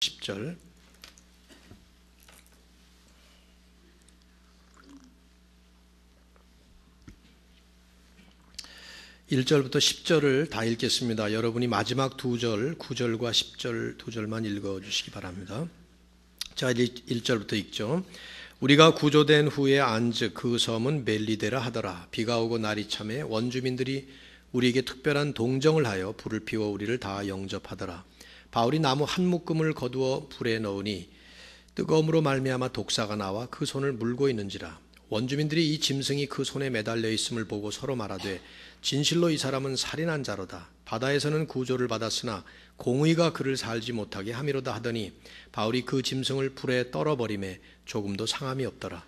10절 1절부터 10절을 다 읽겠습니다. 여러분이 마지막 2절 9절과 10절 2절만 읽어주시기 바랍니다. 자, 1절부터 읽죠. 우리가 구조된 후에 안즉 그 섬은 멜리데라 하더라. 비가 오고 날이 참에 원주민들이 우리에게 특별한 동정을 하여 불을 피워 우리를 다 영접하더라. 바울이 나무 한 묶음을 거두어 불에 넣으니 뜨거움으로 말미암아 독사가 나와 그 손을 물고 있는지라. 원주민들이 이 짐승이 그 손에 매달려 있음을 보고 서로 말하되 진실로 이 사람은 살인한 자로다. 바다에서는 구조를 받았으나 공의가 그를 살지 못하게 함이로다 하더니 바울이 그 짐승을 불에 떨어버리매 조금도 상함이 없더라.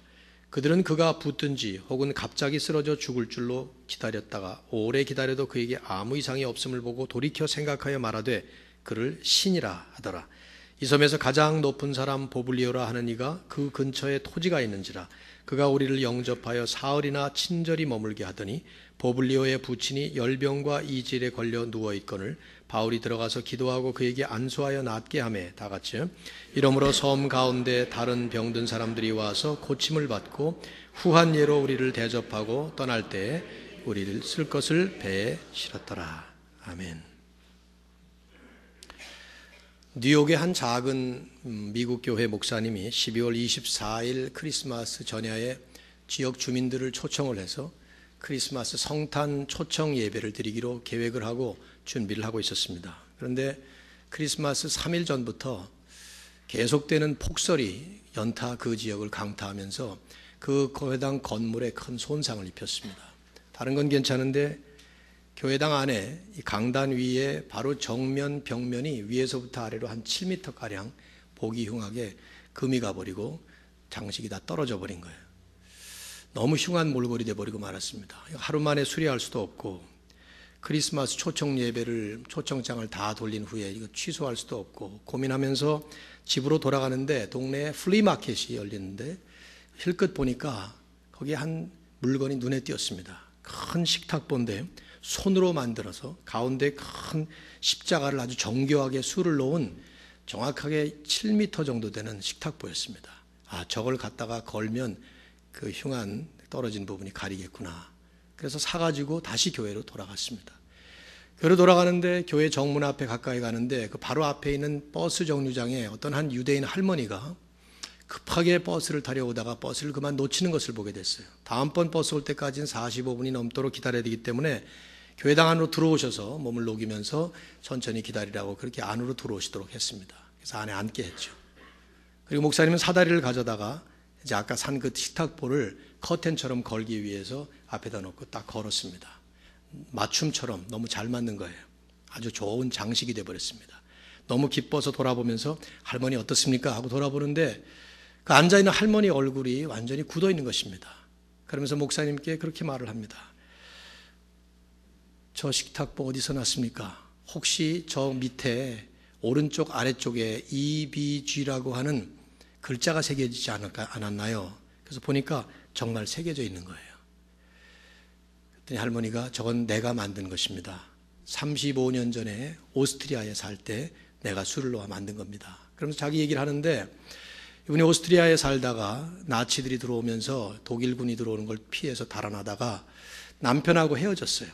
그들은 그가 붙든지 혹은 갑자기 쓰러져 죽을 줄로 기다렸다가 오래 기다려도 그에게 아무 이상이 없음을 보고 돌이켜 생각하여 말하되 그를 신이라 하더라. 이 섬에서 가장 높은 사람 보블리오라 하는 이가 그 근처에 토지가 있는지라. 그가 우리를 영접하여 사흘이나 친절히 머물게 하더니 보블리오의 부친이 열병과 이질에 걸려 누워있거늘 바울이 들어가서 기도하고 그에게 안수하여 낫게 하매 다같이 이러므로 섬 가운데 다른 병든 사람들이 와서 고침을 받고 후한 예로 우리를 대접하고 떠날 때에 우리를 쓸 것을 배에 실었더라. 아멘. 뉴욕의 한 작은 미국 교회 목사님이 12월 24일 크리스마스 전야에 지역 주민들을 초청을 해서 크리스마스 성탄 초청 예배를 드리기로 계획을 하고 준비를 하고 있었습니다. 그런데 크리스마스 3일 전부터 계속되는 폭설이 연타 그 지역을 강타하면서 그 교회당 건물에 큰 손상을 입혔습니다. 다른 건 괜찮은데 교회당 안에 이 강단 위에 바로 정면 벽면이 위에서부터 아래로 한 7m가량 보기 흉하게 금이 가버리고 장식이 다 떨어져 버린 거예요. 너무 흉한 몰골이 돼버리고 말았습니다. 하루 만에 수리할 수도 없고 크리스마스 초청 예배를 초청장을 다 돌린 후에 이거 취소할 수도 없고 고민하면서 집으로 돌아가는데 동네에 플리마켓이 열리는데 힐끗 보니까 거기에 한 물건이 눈에 띄었습니다. 큰 식탁보인데 손으로 만들어서 가운데 큰 십자가를 아주 정교하게 수를 놓은 정확하게 7m 정도 되는 식탁보였습니다. 아, 저걸 갖다가 걸면 그 흉한 떨어진 부분이 가리겠구나. 그래서 사가지고 다시 교회로 돌아갔습니다. 교회로 돌아가는데 교회 정문 앞에 가까이 가는데 그 바로 앞에 있는 버스 정류장에 어떤 한 유대인 할머니가 급하게 버스를 타려오다가 버스를 그만 놓치는 것을 보게 됐어요. 다음번 버스 올 때까지는 45분이 넘도록 기다려야 되기 때문에 교회당 안으로 들어오셔서 몸을 녹이면서 천천히 기다리라고 그렇게 안으로 들어오시도록 했습니다. 그래서 안에 앉게 했죠. 그리고 목사님은 사다리를 가져다가 이제 아까 산 그 식탁보를 커튼처럼 걸기 위해서 앞에다 놓고 딱 걸었습니다. 맞춤처럼 너무 잘 맞는 거예요. 아주 좋은 장식이 되어버렸습니다. 너무 기뻐서 돌아보면서 할머니 어떻습니까? 하고 돌아보는데 그 앉아있는 할머니 얼굴이 완전히 굳어있는 것입니다. 그러면서 목사님께 그렇게 말을 합니다. 저 식탁보 어디서 났습니까? 혹시 저 밑에 오른쪽 아래쪽에 EBG라고 하는 글자가 새겨지지 않았나요? 그래서 보니까 정말 새겨져 있는 거예요. 그랬더니 할머니가 저건 내가 만든 것입니다. 35년 전에 오스트리아에 살 때 내가 술을 놓아 만든 겁니다. 그러면서 자기 얘기를 하는데 이분이 오스트리아에 살다가 나치들이 들어오면서 독일군이 들어오는 걸 피해서 달아나다가 남편하고 헤어졌어요.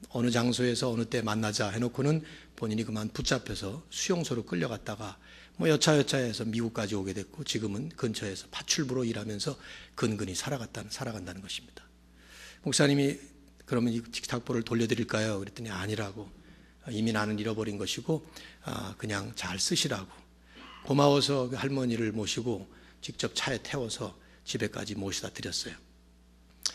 어느 장소에서 어느 때 만나자 해놓고는 본인이 그만 붙잡혀서 수용소로 끌려갔다가 여차여차해서 미국까지 오게 됐고 지금은 근처에서 파출부로 일하면서 근근히 살아간다는 것입니다. 목사님이 그러면 이 식탁보를 돌려드릴까요? 그랬더니 아니라고. 이미 나는 잃어버린 것이고 그냥 잘 쓰시라고. 고마워서 그 할머니를 모시고 직접 차에 태워서 집에까지 모시다 드렸어요.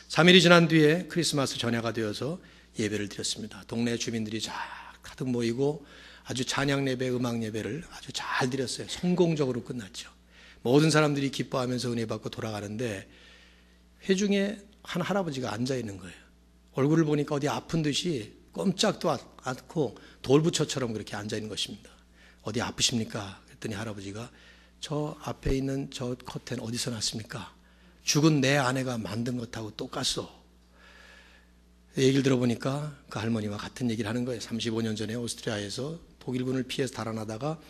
3일이 지난 뒤에 크리스마스 전야가 되어서 예배를 드렸습니다. 동네 주민들이 쫙 가득 모이고 아주 찬양 예배, 음악 예배를 아주 잘 드렸어요. 성공적으로 끝났죠. 모든 사람들이 기뻐하면서 은혜 받고 돌아가는데 회중에 한 할아버지가 앉아 있는 거예요. 얼굴을 보니까 어디 아픈 듯이 꼼짝도 않고 돌부처처럼 그렇게 앉아 있는 것입니다. 어디 아프십니까? 그랬더니 할아버지가 저 앞에 있는 저 커튼 어디서 났습니까? 죽은 내 아내가 만든 것하고 똑같소. 얘기를 들어보니까 그 할머니와 같은 얘기를 하는 거예요. 35년 전에 오스트리아에서 독일군을 피해서 달아나다가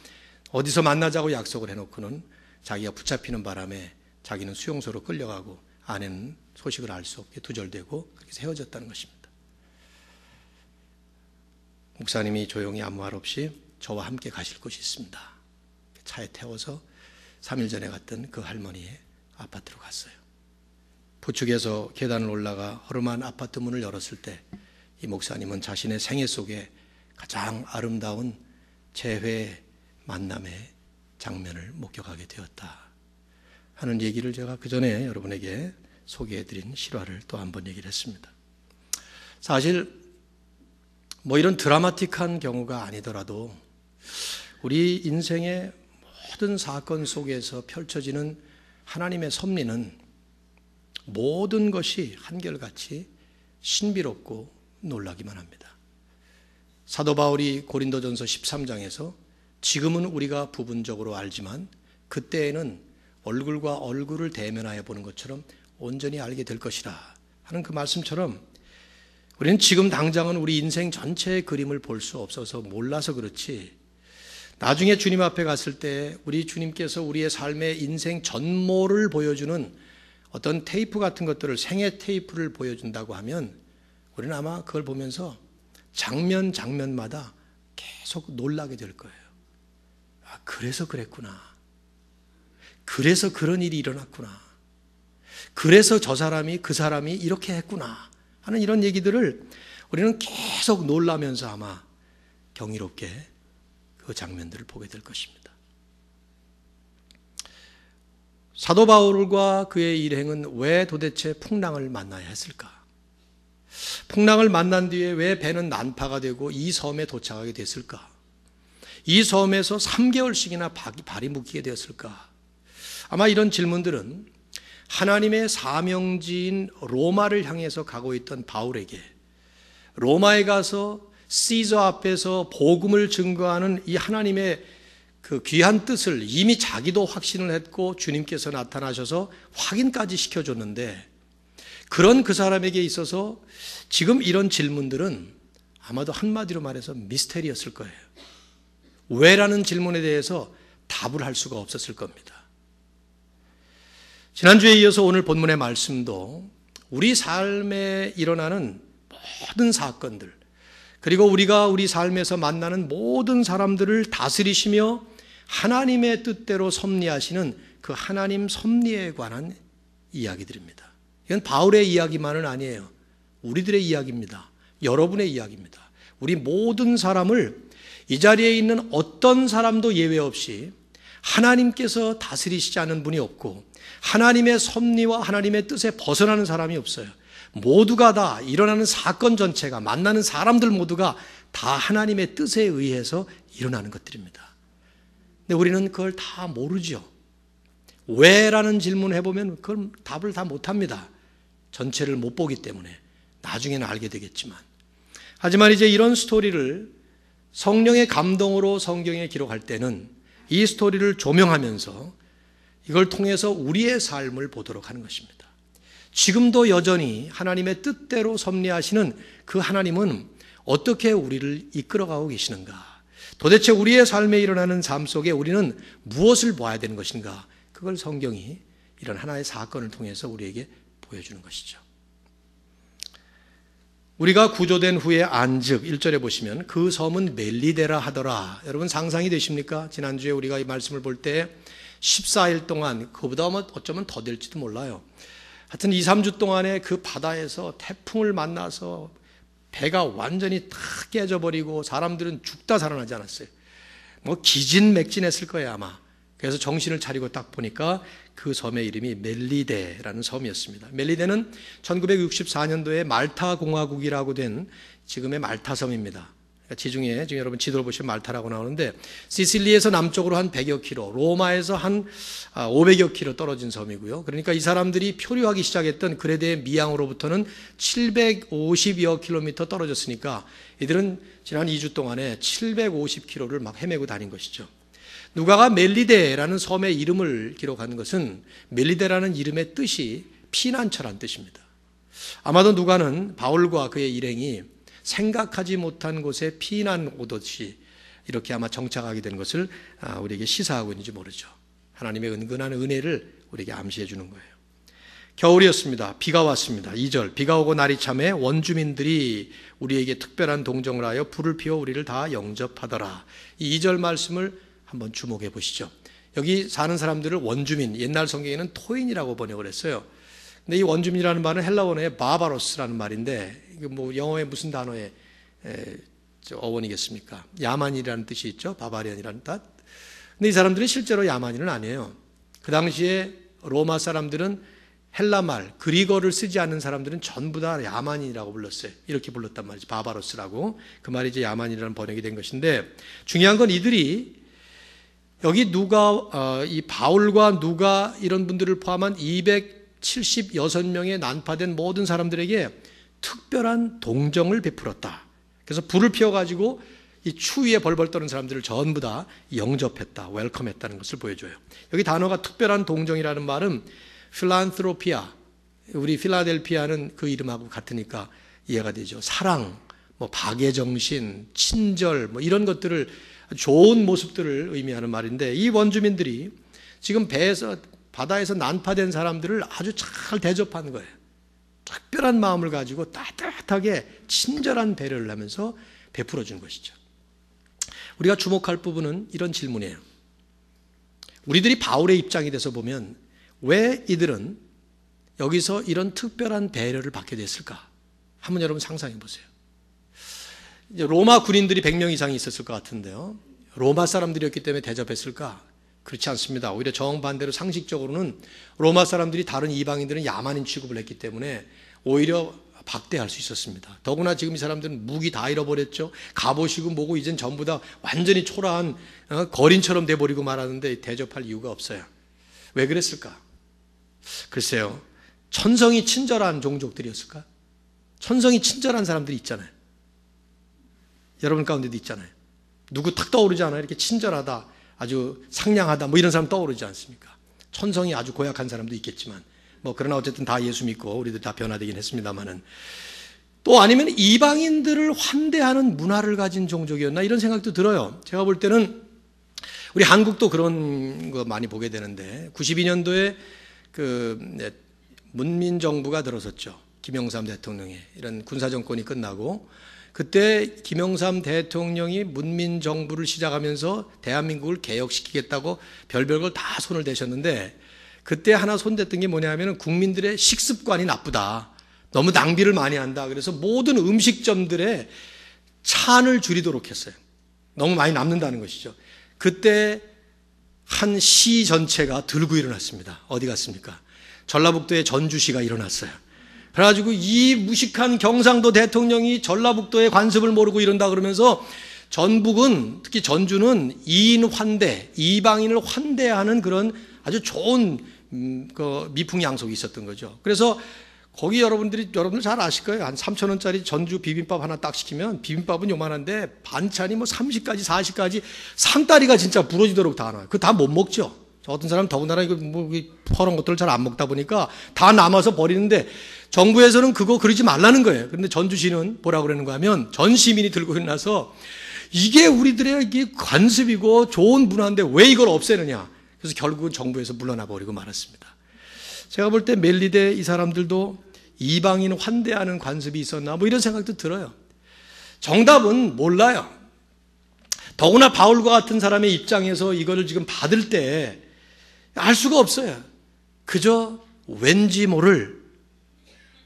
어디서 만나자고 약속을 해놓고는 자기가 붙잡히는 바람에 자기는 수용소로 끌려가고 아내는 소식을 알 수 없게 두절되고 그렇게 해서 헤어졌다는 것입니다. 목사님이 조용히 아무 말 없이 저와 함께 가실 곳이 있습니다. 차에 태워서 3일 전에 갔던 그 할머니의 아파트로 갔어요. 부축에서 계단을 올라가 허름한 아파트 문을 열었을 때 이 목사님은 자신의 생애 속에 가장 아름다운 재회 만남의 장면을 목격하게 되었다 하는 얘기를 제가 그 전에 여러분에게 소개해드린 실화를 또 한 번 얘기를 했습니다. 사실 이런 드라마틱한 경우가 아니더라도 우리 인생의 모든 사건 속에서 펼쳐지는 하나님의 섭리는 모든 것이 한결같이 신비롭고 놀라기만 합니다. 사도 바울이 고린도전서 13장에서 지금은 우리가 부분적으로 알지만 그때에는 얼굴과 얼굴을 대면하여 보는 것처럼 온전히 알게 될 것이라 하는 그 말씀처럼 우리는 지금 당장은 우리 인생 전체의 그림을 볼 수 없어서 몰라서 그렇지 나중에 주님 앞에 갔을 때 우리 주님께서 우리의 삶의 인생 전모를 보여주는 어떤 테이프 같은 것들을 생애 테이프를 보여준다고 하면 우리는 아마 그걸 보면서 장면 장면마다 계속 놀라게 될 거예요. 아, 그래서 그랬구나. 그래서 그런 일이 일어났구나. 그래서 저 사람이 그 사람이 이렇게 했구나 하는 이런 얘기들을 우리는 계속 놀라면서 아마 경이롭게 그 장면들을 보게 될 것입니다. 사도 바울과 그의 일행은 왜 도대체 풍랑을 만나야 했을까? 풍랑을 만난 뒤에 왜 배는 난파가 되고 이 섬에 도착하게 됐을까? 이 섬에서 3개월씩이나 발이 묶이게 되었을까? 아마 이런 질문들은 하나님의 사명지인 로마를 향해서 가고 있던 바울에게 로마에 가서 시저 앞에서 복음을 증거하는 이 하나님의 그 귀한 뜻을 이미 자기도 확신을 했고 주님께서 나타나셔서 확인까지 시켜줬는데 그런 그 사람에게 있어서 지금 이런 질문들은 아마도 한마디로 말해서 미스테리였을 거예요. 왜라는 질문에 대해서 답을 할 수가 없었을 겁니다. 지난주에 이어서 오늘 본문의 말씀도 우리 삶에 일어나는 모든 사건들 그리고 우리가 우리 삶에서 만나는 모든 사람들을 다스리시며 하나님의 뜻대로 섭리하시는 그 하나님 섭리에 관한 이야기들입니다. 이건 바울의 이야기만은 아니에요. 우리들의 이야기입니다. 여러분의 이야기입니다. 우리 모든 사람을 이 자리에 있는 어떤 사람도 예외 없이 하나님께서 다스리시지 않은 분이 없고 하나님의 섭리와 하나님의 뜻에 벗어나는 사람이 없어요. 모두가 다 일어나는 사건 전체가 만나는 사람들 모두가 다 하나님의 뜻에 의해서 일어나는 것들입니다. 근데 우리는 그걸 다 모르죠. 왜라는 질문을 해보면 그걸 답을 다 못합니다. 전체를 못 보기 때문에 나중에는 알게 되겠지만 하지만 이제 이런 스토리를 성령의 감동으로 성경에 기록할 때는 이 스토리를 조명하면서 이걸 통해서 우리의 삶을 보도록 하는 것입니다. 지금도 여전히 하나님의 뜻대로 섭리하시는 그 하나님은 어떻게 우리를 이끌어가고 계시는가? 도대체 우리의 삶에 일어나는 삶 속에 우리는 무엇을 보아야 되는 것인가? 그걸 성경이 이런 하나의 사건을 통해서 우리에게 보여주는 것이죠. 우리가 구조된 후에 안즉 1절에 보시면 그 섬은 멜리데라 하더라. 여러분 상상이 되십니까? 지난주에 우리가 이 말씀을 볼 때 14일 동안 그보다 어쩌면 더 될지도 몰라요. 하여튼 2, 3주 동안에 그 바다에서 태풍을 만나서 배가 완전히 다 깨져버리고 사람들은 죽다 살아나지 않았어요. 기진맥진했을 거예요 아마. 그래서 정신을 차리고 딱 보니까 그 섬의 이름이 멜리데라는 섬이었습니다. 멜리데는 1964년도에 말타 공화국이라고 된 지금의 말타 섬입니다. 그러니까 지중해 지금 여러분 지도를 보시면 말타라고 나오는데 시실리에서 남쪽으로 한 100여 킬로, 로마에서 한 500여 킬로 떨어진 섬이고요. 그러니까 이 사람들이 표류하기 시작했던 그레데 미양으로부터는 750여 킬로미터 떨어졌으니까 이들은 지난 2주 동안에 750킬로를 막 헤매고 다닌 것이죠. 누가가 멜리데라는 섬의 이름을 기록하는 것은 멜리데라는 이름의 뜻이 피난처란 뜻입니다. 아마도 누가는 바울과 그의 일행이 생각하지 못한 곳에 피난 오듯이 이렇게 아마 정착하게 된 것을 우리에게 시사하고 있는지 모르죠. 하나님의 은근한 은혜를 우리에게 암시해 주는 거예요. 겨울이었습니다. 비가 왔습니다. 2절, 비가 오고 날이 참에 원주민들이 우리에게 특별한 동정을 하여 불을 피워 우리를 다 영접하더라. 이 2절 말씀을 한번 주목해 보시죠. 여기 사는 사람들을 원주민, 옛날 성경에는 토인이라고 번역을 했어요. 근데 이 원주민이라는 말은 헬라 원어의 바바로스라는 말인데, 이게 뭐 영어의 무슨 단어의 어원이겠습니까? 야만이라는 뜻이 있죠. 바바리안이라는 뜻. 근데 이 사람들은 실제로 야만인은 아니에요. 그 당시에 로마 사람들은 헬라 말, 그리거를 쓰지 않는 사람들은 전부 다 야만인이라고 불렀어요. 이렇게 불렀단 말이죠. 바바로스라고. 그 말이 이제 야만인이라는 번역이 된 것인데, 중요한 건 이들이 여기 누가, 이 바울과 누가 이런 분들을 포함한 276명의 난파된 모든 사람들에게 특별한 동정을 베풀었다. 그래서 불을 피워가지고 이 추위에 벌벌 떠는 사람들을 전부 다 영접했다, 웰컴했다는 것을 보여줘요. 여기 단어가 특별한 동정이라는 말은 필란트로피아, 우리 필라델피아는 그 이름하고 같으니까 이해가 되죠. 사랑, 뭐 박애정신, 친절, 뭐 이런 것들을, 좋은 모습들을 의미하는 말인데, 이 원주민들이 지금 배에서, 바다에서 난파된 사람들을 아주 잘 대접하는 거예요. 특별한 마음을 가지고 따뜻하게 친절한 배려를 하면서 베풀어 준 것이죠. 우리가 주목할 부분은 이런 질문이에요. 우리들이 바울의 입장이 돼서 보면 왜 이들은 여기서 이런 특별한 배려를 받게 됐을까? 한번 여러분 상상해 보세요. 이제 로마 군인들이 100명 이상이 있었을 것 같은데요. 로마 사람들이었기 때문에 대접했을까? 그렇지 않습니다. 오히려 정반대로 상식적으로는 로마 사람들이 다른 이방인들은 야만인 취급을 했기 때문에 오히려 박대할 수 있었습니다. 더구나 지금 이 사람들은 무기 다 잃어버렸죠. 갑옷이고 뭐고 이젠 전부 다 완전히 초라한 거린처럼 돼버리고 말하는데 대접할 이유가 없어요. 왜 그랬을까? 글쎄요. 천성이 친절한 종족들이었을까? 천성이 친절한 사람들이 있잖아요. 여러분 가운데도 있잖아요. 누구 탁 떠오르지 않아요? 이렇게 친절하다, 아주 상냥하다, 뭐 이런 사람 떠오르지 않습니까? 천성이 아주 고약한 사람도 있겠지만, 뭐 그러나 어쨌든 다 예수 믿고 우리들 다 변화되긴 했습니다만은, 또 아니면 이방인들을 환대하는 문화를 가진 종족이었나 이런 생각도 들어요. 제가 볼 때는 우리 한국도 그런 거 많이 보게 되는데, 92년도에 그 문민정부가 들어섰죠. 김영삼 대통령의 이런 군사정권이 끝나고, 그때 김영삼 대통령이 문민정부를 시작하면서 대한민국을 개혁시키겠다고 별별 걸 다 손을 대셨는데, 그때 하나 손댔던 게 뭐냐면 국민들의 식습관이 나쁘다, 너무 낭비를 많이 한다. 그래서 모든 음식점들에 찬을 줄이도록 했어요. 너무 많이 남는다는 것이죠. 그때 한 시 전체가 들고 일어났습니다. 어디 갔습니까? 전라북도의 전주시가 일어났어요. 그래가지고 이 무식한 경상도 대통령이 전라북도의 관습을 모르고 이런다 그러면서 전북은, 특히 전주는 이인 환대, 이방인을 환대하는 그런 아주 좋은 미풍양속이 있었던 거죠. 그래서 거기 여러분들 잘 아실 거예요. 한 3,000원짜리 전주 비빔밥 하나 딱 시키면 비빔밥은 요만한데 반찬이 뭐 30가지, 40가지 상다리가 진짜 부러지도록 다 나와요. 그거 다 못 먹죠. 어떤 사람은 더군다나 이거 뭐 퍼런 것들을 잘 안 먹다 보니까 다 남아서 버리는데, 정부에서는 그거 그러지 말라는 거예요. 그런데 전주시는 뭐라고 그러는가 하면 전 시민이 들고 일어나서 이게 우리들의 이게 관습이고 좋은 문화인데 왜 이걸 없애느냐. 그래서 결국은 정부에서 물러나 버리고 말았습니다. 제가 볼 때 멜리데 이 사람들도 이방인 환대하는 관습이 있었나 뭐 이런 생각도 들어요. 정답은 몰라요. 더구나 바울과 같은 사람의 입장에서 이거를 지금 받을 때 알 수가 없어요. 그저 왠지 모를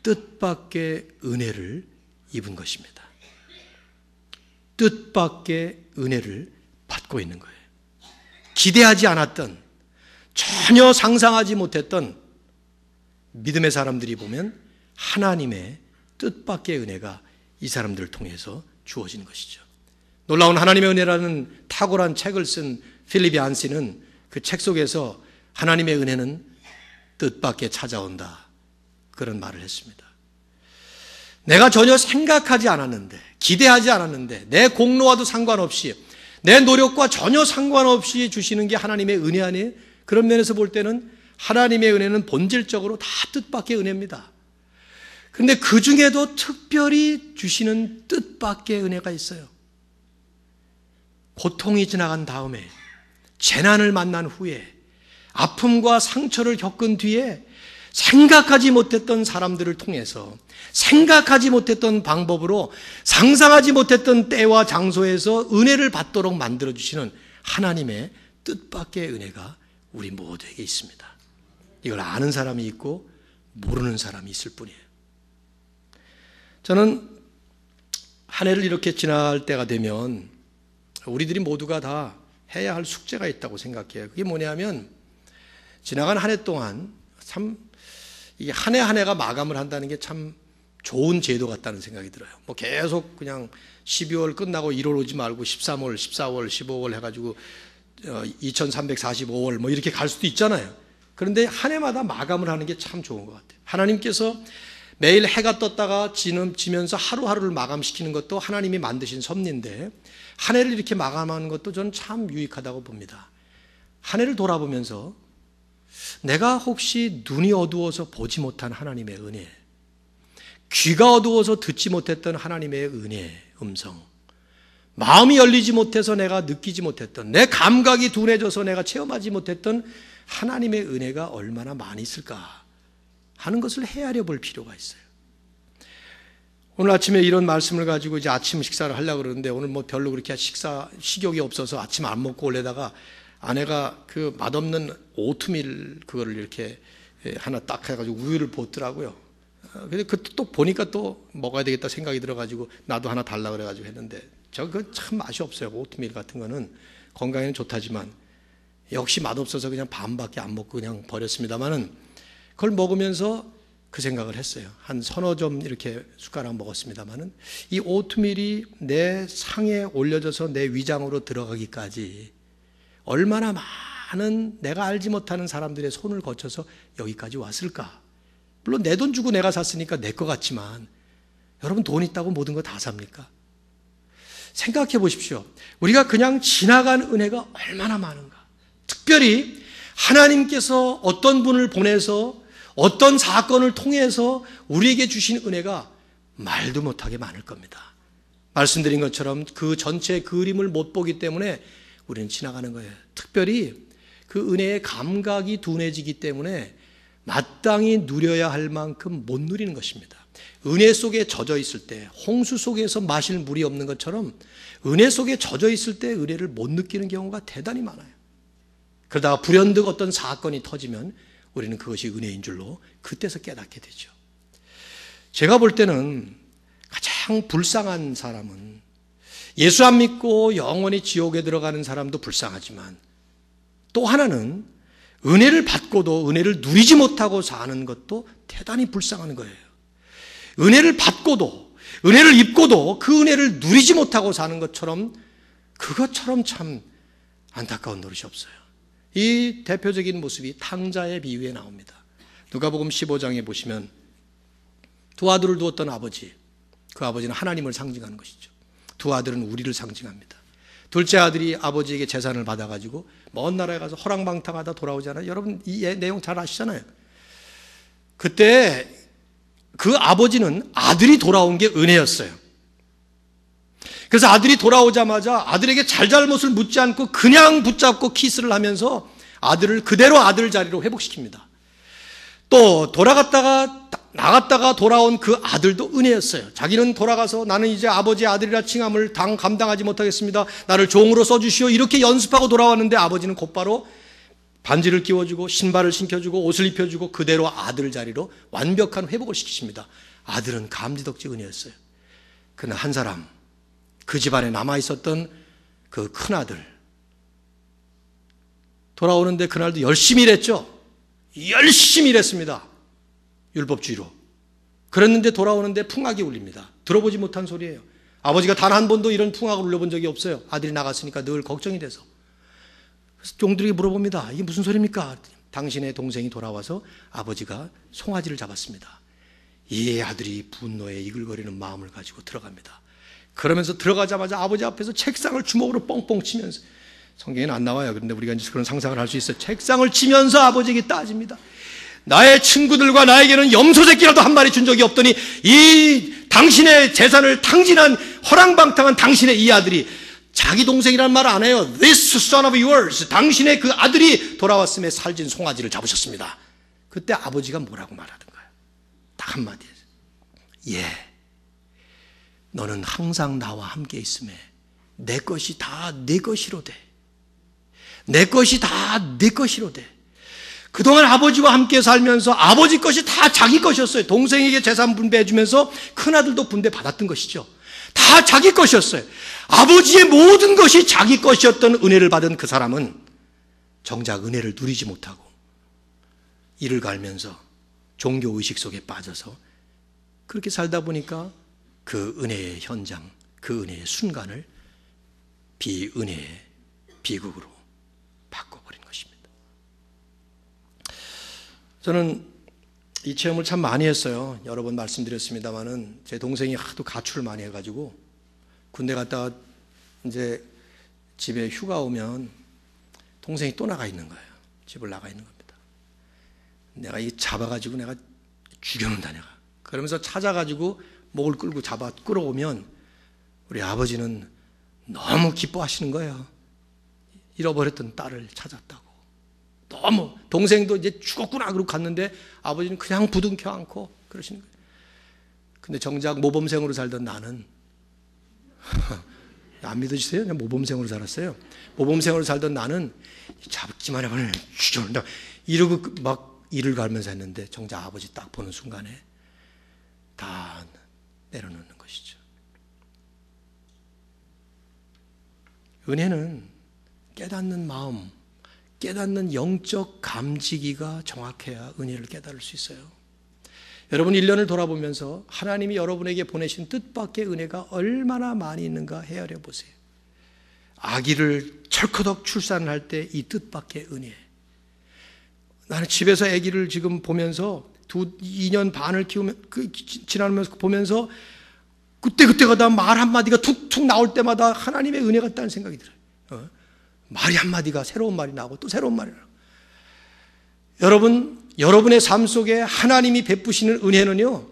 뜻밖의 은혜를 입은 것입니다. 뜻밖의 은혜를 받고 있는 거예요. 기대하지 않았던, 전혀 상상하지 못했던 믿음의 사람들이 보면 하나님의 뜻밖의 은혜가 이 사람들을 통해서 주어지는 것이죠. 놀라운 하나님의 은혜라는 탁월한 책을 쓴 필립 얀시는 그 책 속에서 하나님의 은혜는 뜻밖의 찾아온다, 그런 말을 했습니다. 내가 전혀 생각하지 않았는데, 기대하지 않았는데, 내 공로와도 상관없이, 내 노력과 전혀 상관없이 주시는 게 하나님의 은혜 아니에요? 그런 면에서 볼 때는 하나님의 은혜는 본질적으로 다 뜻밖의 은혜입니다. 그런데 그 중에도 특별히 주시는 뜻밖의 은혜가 있어요. 고통이 지나간 다음에, 재난을 만난 후에, 아픔과 상처를 겪은 뒤에 생각하지 못했던 사람들을 통해서, 생각하지 못했던 방법으로, 상상하지 못했던 때와 장소에서 은혜를 받도록 만들어주시는 하나님의 뜻밖의 은혜가 우리 모두에게 있습니다. 이걸 아는 사람이 있고 모르는 사람이 있을 뿐이에요. 저는 한 해를 이렇게 지날 때가 되면 우리들이 모두가 다 해야 할 숙제가 있다고 생각해요. 그게 뭐냐면, 지나간 한 해 동안 참 이 한 해 한 해가 마감을 한다는 게 참 좋은 제도 같다는 생각이 들어요. 뭐 계속 그냥 12월 끝나고 1월 오지 말고 13월, 14월, 15월 해가지고 2345월 뭐 이렇게 갈 수도 있잖아요. 그런데 한 해마다 마감을 하는 게 참 좋은 것 같아요. 하나님께서 매일 해가 떴다가 지면서 하루하루를 마감시키는 것도 하나님이 만드신 섭리인데, 한 해를 이렇게 마감하는 것도 저는 참 유익하다고 봅니다. 한 해를 돌아보면서 내가 혹시 눈이 어두워서 보지 못한 하나님의 은혜, 귀가 어두워서 듣지 못했던 하나님의 은혜, 음성, 마음이 열리지 못해서 내가 느끼지 못했던, 내 감각이 둔해져서 내가 체험하지 못했던 하나님의 은혜가 얼마나 많이 있을까 하는 것을 헤아려 볼 필요가 있어요. 오늘 아침에 이런 말씀을 가지고 이제 아침 식사를 하려고 그러는데, 오늘 뭐 별로 그렇게 식욕이 없어서 아침 안 먹고 올래다가 아내가 그 맛없는 오트밀 그거를 이렇게 하나 딱 해가지고 우유를 붓더라고요. 근데 그 또 보니까 또 먹어야 되겠다 생각이 들어가지고 나도 하나 달라 그래가지고 했는데, 저 그 참 맛이 없어요. 오트밀 같은 거는 건강에는 좋다지만 역시 맛없어서 그냥 반밖에 안 먹고 그냥 버렸습니다만은, 그걸 먹으면서 그 생각을 했어요. 한 서너 점 이렇게 숟가락 먹었습니다만은, 이 오트밀이 내 상에 올려져서 내 위장으로 들어가기까지 얼마나 많은 내가 알지 못하는 사람들의 손을 거쳐서 여기까지 왔을까. 물론 내 돈 주고 내가 샀으니까 내 것 같지만, 여러분 돈 있다고 모든 거 다 삽니까? 생각해 보십시오. 우리가 그냥 지나간 은혜가 얼마나 많은가. 특별히 하나님께서 어떤 분을 보내서 어떤 사건을 통해서 우리에게 주신 은혜가 말도 못하게 많을 겁니다. 말씀드린 것처럼 그 전체 그림을 못 보기 때문에 우리는 지나가는 거예요. 특별히 그 은혜의 감각이 둔해지기 때문에 마땅히 누려야 할 만큼 못 누리는 것입니다. 은혜 속에 젖어 있을 때, 홍수 속에서 마실 물이 없는 것처럼 은혜 속에 젖어 있을 때 은혜를 못 느끼는 경우가 대단히 많아요. 그러다가 불현듯 어떤 사건이 터지면 우리는 그것이 은혜인 줄로 그때서 깨닫게 되죠. 제가 볼 때는 가장 불쌍한 사람은, 예수 안 믿고 영원히 지옥에 들어가는 사람도 불쌍하지만, 또 하나는 은혜를 받고도 은혜를 누리지 못하고 사는 것도 대단히 불쌍한 거예요. 은혜를 받고도 은혜를 입고도 그 은혜를 누리지 못하고 사는 것처럼, 그것처럼 참 안타까운 노릇이 없어요. 이 대표적인 모습이 탕자의 비유에 나옵니다. 누가복음 15장에 보시면 두 아들을 두었던 아버지, 그 아버지는 하나님을 상징하는 것이죠. 두 아들은 우리를 상징합니다. 둘째 아들이 아버지에게 재산을 받아가지고 먼 나라에 가서 허랑방탕하다 돌아오잖아요. 여러분 이 내용 잘 아시잖아요. 그때 그 아버지는 아들이 돌아온 게 은혜였어요. 그래서 아들이 돌아오자마자 아들에게 잘잘못을 묻지 않고 그냥 붙잡고 키스를 하면서 아들을 그대로 아들 자리로 회복시킵니다. 또 나갔다가 돌아온 그 아들도 은혜였어요. 자기는 돌아가서 나는 이제 아버지의 아들이라 칭함을 감당하지 못하겠습니다. 나를 종으로 써주시오. 이렇게 연습하고 돌아왔는데 아버지는 곧바로 반지를 끼워주고 신발을 신겨주고 옷을 입혀주고 그대로 아들 자리로 완벽한 회복을 시키십니다. 아들은 감지덕지 은혜였어요. 그러나 한 사람, 그 집안에 남아있었던 그 큰아들, 돌아오는데 그날도 열심히 일했죠. 열심히 일했습니다. 율법주의로. 그랬는데 돌아오는데 풍악이 울립니다. 들어보지 못한 소리예요. 아버지가 단 한 번도 이런 풍악을 울려본 적이 없어요. 아들이 나갔으니까 늘 걱정이 돼서. 그래서 종들에게 물어봅니다. 이게 무슨 소리입니까? 당신의 동생이 돌아와서 아버지가 송아지를 잡았습니다. 이 아들이 분노에 이글거리는 마음을 가지고 들어갑니다. 그러면서 들어가자마자 아버지 앞에서 책상을 주먹으로 뻥뻥 치면서, 성경에는 안 나와요. 그런데 우리가 이제 그런 상상을 할 수 있어요. 책상을 치면서 아버지에게 따집니다. 나의 친구들과 나에게는 염소 새끼라도 한 마리 준 적이 없더니 이 당신의 재산을 탕진한 허랑방탕한 당신의 이 아들이 자기 동생이라는 말 안 해요. This son of yours, 당신의 그 아들이 돌아왔음에 살진 송아지를 잡으셨습니다. 그때 아버지가 뭐라고 말하던가요? 딱 한마디. 예, 너는 항상 나와 함께 있음에 내 것이 다 네 것이로되, 내 것이 다 네 것이로되. 그동안 아버지와 함께 살면서 아버지 것이 다 자기 것이었어요. 동생에게 재산 분배해 주면서 큰아들도 분배 받았던 것이죠. 다 자기 것이었어요. 아버지의 모든 것이 자기 것이었던 은혜를 받은 그 사람은 정작 은혜를 누리지 못하고 이를 갈면서 종교의식 속에 빠져서 그렇게 살다 보니까 그 은혜의 현장, 그 은혜의 순간을 비은혜의 비극으로 바꿔버린 것입니다. 저는 이 체험을 참 많이 했어요. 여러 번 말씀드렸습니다마는 제 동생이 하도 가출을 많이 해가지고 군대 갔다가 이제 집에 휴가 오면 동생이 또 나가 있는 거예요. 집을 나가 있는 겁니다. 내가 이 잡아가지고 내가 죽여놓는다 내가. 그러면서 찾아가지고 목을 끌고 잡아 끌어오면 우리 아버지는 너무 기뻐하시는 거예요. 잃어버렸던 딸을 찾았다고. 너무 동생도 이제 죽었구나 그러고 갔는데 아버지는 그냥 부둥켜 안고 그러시는 거예요. 근데 정작 모범생으로 살던 나는 안 믿어지세요? 그냥 모범생으로 살았어요. 모범생으로 살던 나는 잡지만 해봐요. 죽여놓는다 이러고 막 이를 갈면서 했는데 정작 아버지 딱 보는 순간에 다 내려놓는 것이죠. 은혜는 깨닫는 마음, 깨닫는 영적 감지기가 정확해야 은혜를 깨달을 수 있어요. 여러분 1년을 돌아보면서 하나님이 여러분에게 보내신 뜻밖의 은혜가 얼마나 많이 있는가 헤아려 보세요. 아기를 철커덕 출산할 때 이 뜻밖의 은혜. 나는 집에서 아기를 지금 보면서 2년 반을 지나면서 보면서 그때마다 말 한마디가 툭툭 나올 때마다 하나님의 은혜 같다는 생각이 들어요. 말이 한마디가 새로운 말이 나오고 또 새로운 말이 나오고. 여러분의 삶 속에 하나님이 베푸시는 은혜는요,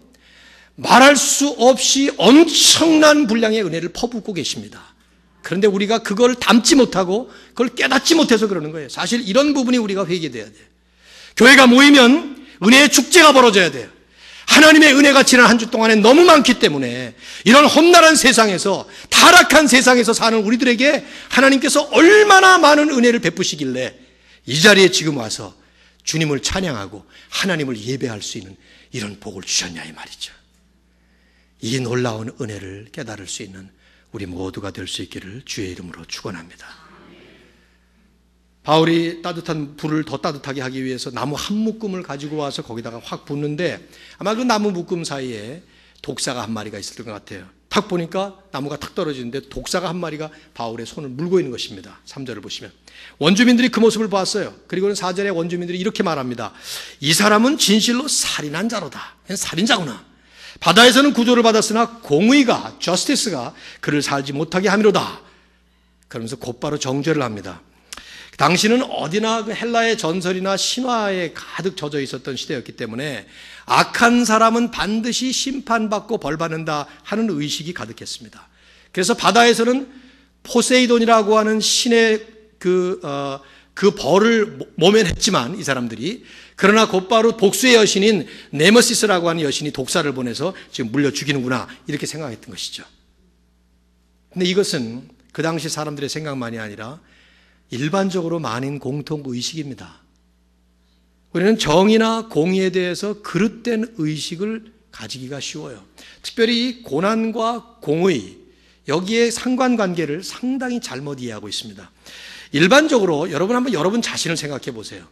말할 수 없이 엄청난 분량의 은혜를 퍼붓고 계십니다. 그런데 우리가 그걸 담지 못하고 그걸 깨닫지 못해서 그러는 거예요. 사실 이런 부분이 우리가 회개돼야 돼요. 교회가 모이면 은혜의 축제가 벌어져야 돼요. 하나님의 은혜가 지난 한 주 동안에 너무 많기 때문에 이런 험난한 세상에서, 타락한 세상에서 사는 우리들에게 하나님께서 얼마나 많은 은혜를 베푸시길래 이 자리에 지금 와서 주님을 찬양하고 하나님을 예배할 수 있는 이런 복을 주셨냐 이 말이죠. 이 놀라운 은혜를 깨달을 수 있는 우리 모두가 될 수 있기를 주의 이름으로 축원합니다. 바울이 따뜻한 불을 더 따뜻하게 하기 위해서 나무 한 묶음을 가지고 와서 거기다가 확 붓는데 아마 그 나무 묶음 사이에 독사가 한 마리가 있었던 것 같아요. 탁 보니까 나무가 탁 떨어지는데 독사가 한 마리가 바울의 손을 물고 있는 것입니다. 3절을 보시면 원주민들이 그 모습을 봤어요. 그리고는 4절에 원주민들이 이렇게 말합니다. 이 사람은 진실로 살인한 자로다. 살인자구나. 바다에서는 구조를 받았으나 공의가, 저스티스가 그를 살지 못하게 함이로다. 그러면서 곧바로 정죄를 합니다. 당시는 어디나 그 헬라의 전설이나 신화에 가득 젖어 있었던 시대였기 때문에 악한 사람은 반드시 심판받고 벌받는다 하는 의식이 가득했습니다. 그래서 바다에서는 포세이돈이라고 하는 신의 그 벌을 모면했지만 이 사람들이, 그러나 곧바로 복수의 여신인 네머시스라고 하는 여신이 독사를 보내서 지금 물려 죽이는구나 이렇게 생각했던 것이죠. 근데 이것은 그 당시 사람들의 생각만이 아니라 일반적으로 많은 공통의식입니다. 우리는 정의나 공의에 대해서 그릇된 의식을 가지기가 쉬워요. 특별히 이 고난과 공의, 여기에 상관관계를 상당히 잘못 이해하고 있습니다. 일반적으로 여러분 한번 여러분 자신을 생각해 보세요.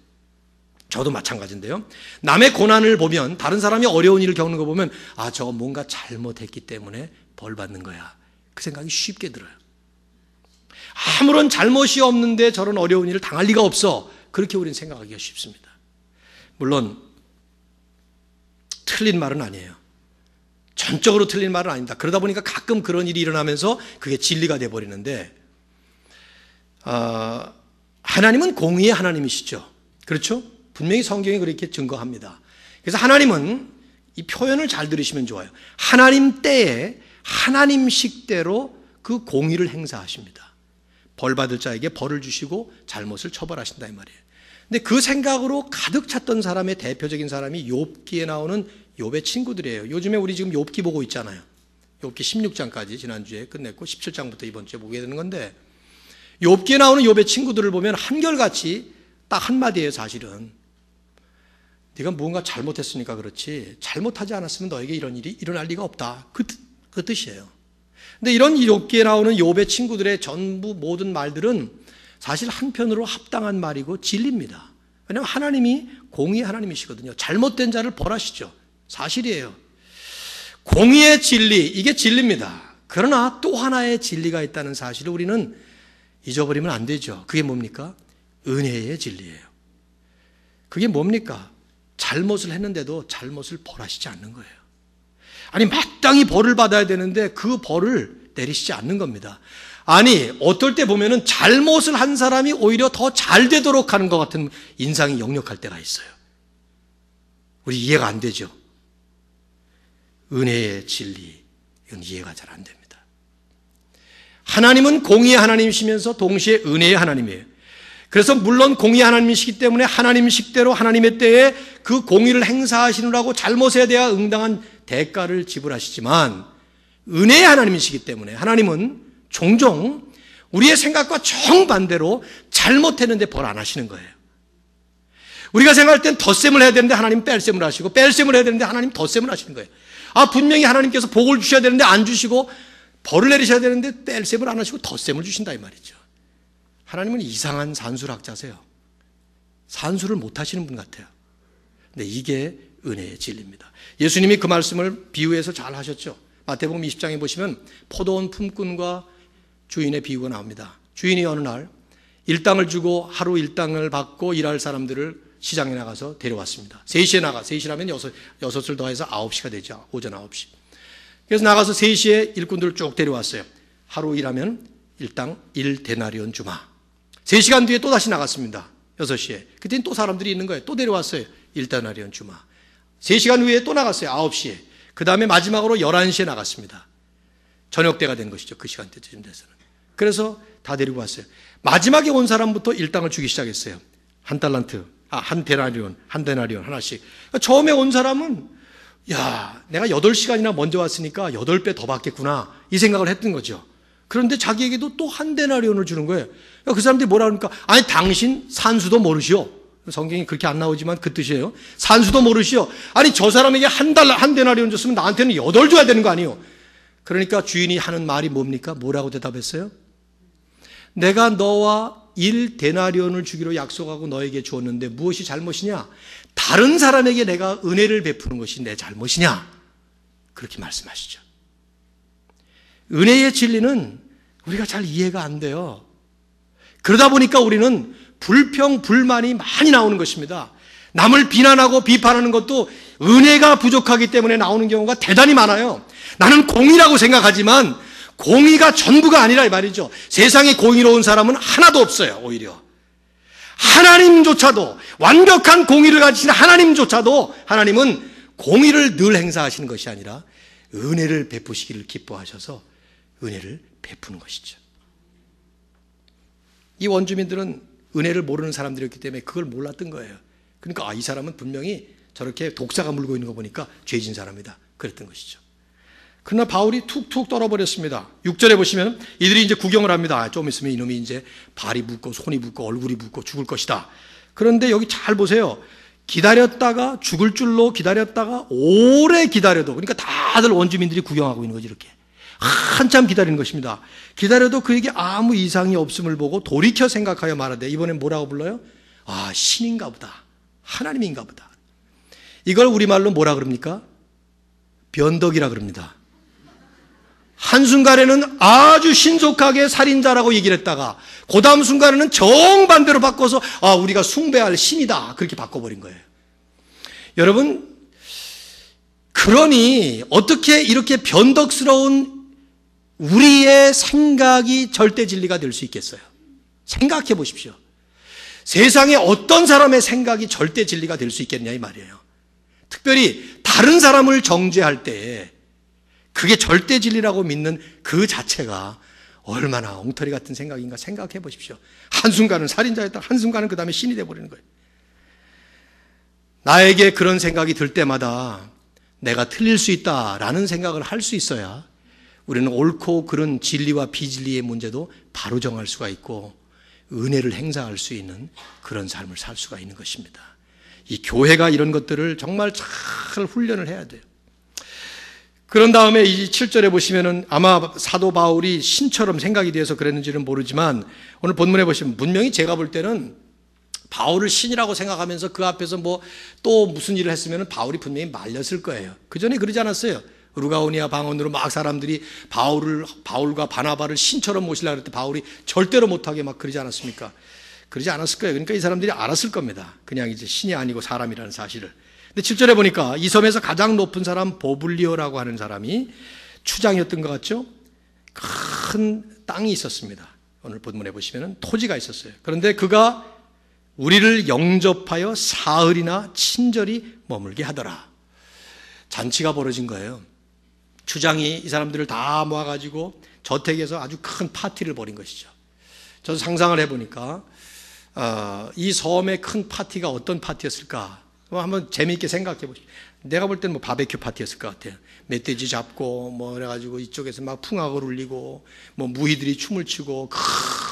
저도 마찬가지인데요. 남의 고난을 보면, 다른 사람이 어려운 일을 겪는 거 보면 아, 저거 뭔가 잘못했기 때문에 벌 받는 거야. 그 생각이 쉽게 들어요. 아무런 잘못이 없는데 저런 어려운 일을 당할 리가 없어. 그렇게 우리는 생각하기가 쉽습니다. 물론 틀린 말은 아니에요. 전적으로 틀린 말은 아닙니다. 그러다 보니까 가끔 그런 일이 일어나면서 그게 진리가 돼버리는데, 하나님은 공의의 하나님이시죠. 그렇죠? 분명히 성경이 그렇게 증거합니다. 그래서 하나님은, 이 표현을 잘 들으시면 좋아요, 하나님 때에 하나님식대로 그 공의를 행사하십니다. 벌 받을 자에게 벌을 주시고 잘못을 처벌하신다 이 말이에요. 근데 그 생각으로 가득 찼던 사람의 대표적인 사람이 욥기에 나오는 욥의 친구들이에요. 요즘에 우리 지금 욥기 보고 있잖아요. 욥기 16장까지 지난주에 끝냈고 17장부터 이번 주에 보게 되는 건데, 욥기에 나오는 욥의 친구들을 보면 한결같이 딱 한마디예요. 사실은 네가 무언가 잘못했으니까 그렇지 잘못하지 않았으면 너에게 이런 일이 일어날 리가 없다, 그 뜻이에요. 근데 이런 욥기에 나오는 욥의 친구들의 전부 모든 말들은 사실 한편으로 합당한 말이고 진리입니다. 왜냐하면 하나님이 공의의 하나님이시거든요. 잘못된 자를 벌하시죠. 사실이에요. 공의의 진리, 이게 진리입니다. 그러나 또 하나의 진리가 있다는 사실을 우리는 잊어버리면 안 되죠. 그게 뭡니까? 은혜의 진리예요. 그게 뭡니까? 잘못을 했는데도 잘못을 벌하시지 않는 거예요. 아니, 마땅히 벌을 받아야 되는데 그 벌을 내리시지 않는 겁니다. 아니, 어떨 때 보면은 잘못을 한 사람이 오히려 더 잘 되도록 하는 것 같은 인상이 역력할 때가 있어요. 우리 이해가 안 되죠. 은혜의 진리, 이건 이해가 잘 안 됩니다. 하나님은 공의의 하나님이시면서 동시에 은혜의 하나님이에요. 그래서 물론 공의의 하나님이시기 때문에 하나님 식대로 하나님의 때에 그 공의를 행사하시느라고 잘못에 대한 응당한 대가를 지불하시지만, 은혜의 하나님이시기 때문에 하나님은 종종 우리의 생각과 정반대로 잘못했는데 벌 안 하시는 거예요. 우리가 생각할 땐 덧셈을 해야 되는데 하나님 뺄셈을 하시고, 뺄셈을 해야 되는데 하나님 덧셈을 하시는 거예요. 분명히 하나님께서 복을 주셔야 되는데 안 주시고, 벌을 내리셔야 되는데 뺄셈을 안 하시고 덧셈을 주신다 이 말이죠. 하나님은 이상한 산술학자세요. 산술을 못 하시는 분 같아요. 근데 이게 은혜의 진리입니다. 예수님이 그 말씀을 비유해서 잘 하셨죠. 마태복음 20장에 보시면 포도원 품꾼과 주인의 비유가 나옵니다. 주인이 어느 날 일당을 주고 하루 일당을 받고 일할 사람들을 시장에 나가서 데려왔습니다. 3시에 나가, 3시라면 6을 더해서 9시가 되죠. 오전 9시. 그래서 나가서 3시에 일꾼들을 쭉 데려왔어요. 하루 일하면 일당 1데나리온 주마. 3시간 뒤에 또 다시 나갔습니다. 6시에. 그때는 또 사람들이 있는 거예요. 또 데려왔어요. 1데나리온 주마. 3시간 후에 또 나갔어요. 9시에. 그 다음에 마지막으로 11시에 나갔습니다. 저녁 때가 된 것이죠. 그 시간대쯤 돼서는. 그래서 다 데리고 왔어요. 마지막에 온 사람부터 일당을 주기 시작했어요. 한 달란트, 한 데나리온 하나씩. 처음에 온 사람은 내가 8시간이나 먼저 왔으니까 8배 더 받겠구나, 이 생각을 했던 거죠. 그런데 자기에게도 또 한 데나리온을 주는 거예요. 그 사람들이 뭐라 그러니까, 아니 당신 산수도 모르시오. 성경이 그렇게 안 나오지만 그 뜻이에요. 산수도 모르시오. 아니 저 사람에게 한 데나리온 줬으면 나한테는 8 줘야 되는 거 아니에요. 그러니까 주인이 하는 말이 뭡니까? 뭐라고 대답했어요? 내가 너와 1데나리온을 주기로 약속하고 너에게 주었는데 무엇이 잘못이냐? 다른 사람에게 내가 은혜를 베푸는 것이 내 잘못이냐? 그렇게 말씀하시죠. 은혜의 진리는 우리가 잘 이해가 안 돼요. 그러다 보니까 우리는 불평, 불만이 많이 나오는 것입니다. 남을 비난하고 비판하는 것도 은혜가 부족하기 때문에 나오는 경우가 대단히 많아요. 나는 공의라고 생각하지만 공의가 전부가 아니라 이 말이죠. 세상에 공의로운 사람은 하나도 없어요. 오히려 하나님조차도, 완벽한 공의를 가지신 하나님조차도, 하나님은 공의를 늘 행사하시는 것이 아니라 은혜를 베푸시기를 기뻐하셔서 은혜를 베푸는 것이죠. 이 원주민들은 은혜를 모르는 사람들이었기 때문에 그걸 몰랐던 거예요. 그러니까 이 사람은 분명히 저렇게 독사가 물고 있는 거 보니까 죄진 사람이다, 그랬던 것이죠. 그러나 바울이 툭툭 떨어버렸습니다. 6절에 보시면 이들이 이제 구경을 합니다. 좀 있으면 이놈이 이제 발이 붓고 손이 붓고 얼굴이 붓고 죽을 것이다. 그런데 여기 잘 보세요. 기다렸다가, 죽을 줄로 기다렸다가 오래 기다려도, 그러니까 다들 원주민들이 구경하고 있는 거지. 이렇게 한참 기다리는 것입니다. 기다려도 그에게 아무 이상이 없음을 보고 돌이켜 생각하여 말하되, 이번엔 뭐라고 불러요? 신인가 보다, 하나님인가 보다. 이걸 우리말로 뭐라 그럽니까? 변덕이라 그럽니다. 한순간에는 아주 신속하게 살인자라고 얘기를 했다가 그 다음 순간에는 정반대로 바꿔서 우리가 숭배할 신이다, 그렇게 바꿔버린 거예요. 여러분, 그러니 어떻게 이렇게 변덕스러운 우리의 생각이 절대 진리가 될 수 있겠어요? 생각해 보십시오. 세상에 어떤 사람의 생각이 절대 진리가 될 수 있겠냐 이 말이에요. 특별히 다른 사람을 정죄할 때에 그게 절대 진리라고 믿는 그 자체가 얼마나 엉터리 같은 생각인가 생각해 보십시오. 한순간은 살인자였다, 한순간은 그 다음에 신이 돼버리는 거예요. 나에게 그런 생각이 들 때마다 내가 틀릴 수 있다라는 생각을 할 수 있어야 우리는 옳고 그른 진리와 비진리의 문제도 바로 정할 수가 있고 은혜를 행사할 수 있는 그런 삶을 살 수가 있는 것입니다. 이 교회가 이런 것들을 정말 잘 훈련을 해야 돼요. 그런 다음에 이 7절에 보시면은 아마 사도 바울이 신처럼 생각이 되어서 그랬는지는 모르지만 오늘 본문에 보시면 분명히 제가 볼 때는 바울을 신이라고 생각하면서 그 앞에서 뭐 또 무슨 일을 했으면 바울이 분명히 말렸을 거예요. 그 전에 그러지 않았어요. 루가오니아 방언으로 막 사람들이 바울과 바나바를 신처럼 모시려고 했을 때 바울이 절대로 못하게 막 그러지 않았습니까? 그러지 않았을 거예요. 그러니까 이 사람들이 알았을 겁니다. 그냥 이제 신이 아니고 사람이라는 사실을. 근데 7절에 보니까 이 섬에서 가장 높은 사람 보블리오라고 하는 사람이 추장이었던 것 같죠? 큰 땅이 있었습니다. 오늘 본문에 보시면 토지가 있었어요. 그런데 그가 우리를 영접하여 사흘이나 친절히 머물게 하더라. 잔치가 벌어진 거예요. 추장이 이 사람들을 다 모아가지고 저택에서 아주 큰 파티를 벌인 것이죠. 저도 상상을 해보니까 이 섬의 큰 파티가 어떤 파티였을까? 한번 재미있게 생각해 보십시오. 내가 볼 때는 뭐 바베큐 파티였을 것 같아요. 멧돼지 잡고 뭐 그래가지고 이쪽에서 막 풍악을 울리고 뭐 무희들이 춤을 추고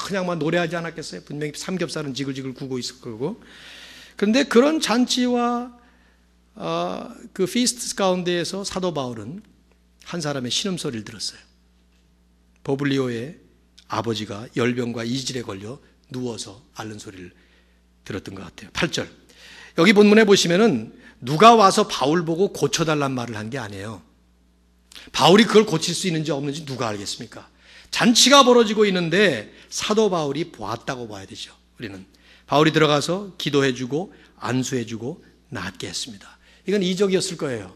그냥 막 노래하지 않았겠어요? 분명히 삼겹살은 지글지글 구고 있을 거고. 그런데 그런 잔치와 그 피스트 가운데에서 사도 바울은 한 사람의 신음소리를 들었어요. 버블리오의 아버지가 열병과 이질에 걸려 누워서 앓는 소리를 들었던 것 같아요. 8절. 여기 본문에 보시면은 누가 와서 바울 보고 고쳐달란 말을 한 게 아니에요. 바울이 그걸 고칠 수 있는지 없는지 누가 알겠습니까? 잔치가 벌어지고 있는데 사도 바울이 보았다고 봐야 되죠. 우리는 바울이 들어가서 기도해주고 안수해주고 낫게 했습니다. 이건 이적이었을 거예요.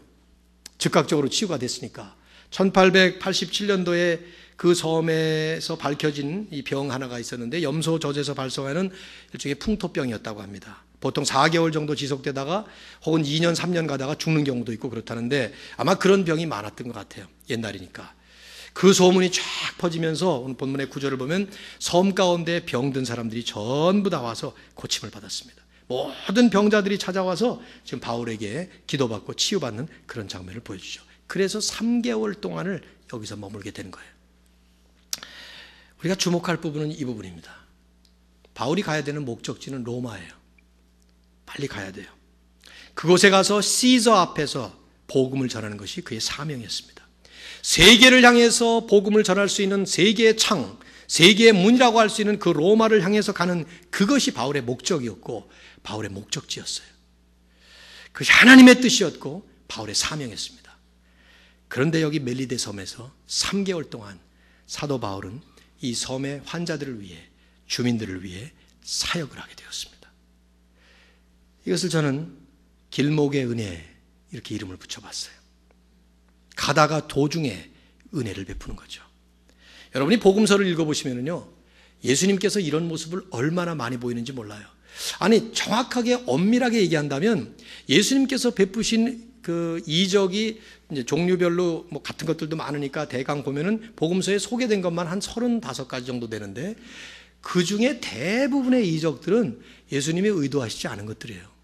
즉각적으로 치유가 됐으니까. 1887년도에 그 섬에서 밝혀진 이 병 하나가 있었는데 염소젖에서 발생하는 일종의 풍토병이었다고 합니다. 보통 4개월 정도 지속되다가 혹은 2년, 3년 가다가 죽는 경우도 있고 그렇다는데 아마 그런 병이 많았던 것 같아요. 옛날이니까. 그 소문이 쫙 퍼지면서 오늘 본문의 구절을 보면 섬 가운데 병든 사람들이 전부 다 와서 고침을 받았습니다. 모든 병자들이 찾아와서 지금 바울에게 기도받고 치유받는 그런 장면을 보여주죠. 그래서 3개월 동안을 여기서 머물게 되는 거예요. 우리가 주목할 부분은 이 부분입니다. 바울이 가야 되는 목적지는 로마예요. 빨리 가야 돼요. 그곳에 가서 시저 앞에서 복음을 전하는 것이 그의 사명이었습니다. 세계를 향해서 복음을 전할 수 있는 세계의 창, 세계의 문이라고 할 수 있는 그 로마를 향해서 가는 그것이 바울의 목적이었고 바울의 목적지였어요. 그것이 하나님의 뜻이었고 바울의 사명이었습니다. 그런데 여기 멜리데 섬에서 3개월 동안 사도 바울은 이 섬의 환자들을 위해, 주민들을 위해 사역을 하게 되었습니다. 이것을 저는 길목의 은혜 이렇게 이름을 붙여봤어요. 가다가 도중에 은혜를 베푸는 거죠. 여러분이 복음서를 읽어보시면요, 예수님께서 이런 모습을 얼마나 많이 보이는지 몰라요. 아니, 정확하게 엄밀하게 얘기한다면 예수님께서 베푸신 그 이적이 이제 종류별로 뭐 같은 것들도 많으니까 대강 보면은 복음서에 소개된 것만 한 35가지 정도 되는데 그 중에 대부분의 이적들은 예수님이 의도하시지 않은 것들이에요.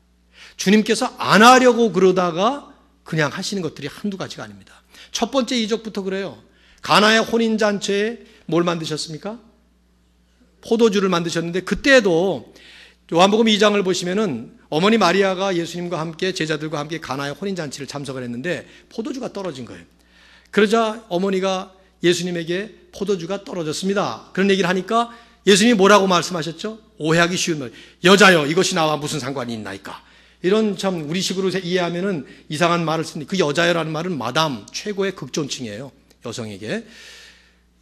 주님께서 안 하려고 그러다가 그냥 하시는 것들이 한두 가지가 아닙니다. 첫 번째 이적부터 그래요. 가나의 혼인잔치에 뭘 만드셨습니까? 포도주를 만드셨는데 그때도 요한복음 2장을 보시면은 어머니 마리아가 예수님과 함께 제자들과 함께 가나의 혼인잔치를 참석을 했는데 포도주가 떨어진 거예요. 그러자 어머니가 예수님에게 포도주가 떨어졌습니다. 그런 얘기를 하니까 예수님이 뭐라고 말씀하셨죠? 오해하기 쉬운 말. 여자여, 이것이 나와 무슨 상관이 있나이까? 이런 참 우리식으로 이해하면은 이상한 말을 쓰는데 그 여자여라는 말은 마담, 최고의 극존칭이에요. 여성에게.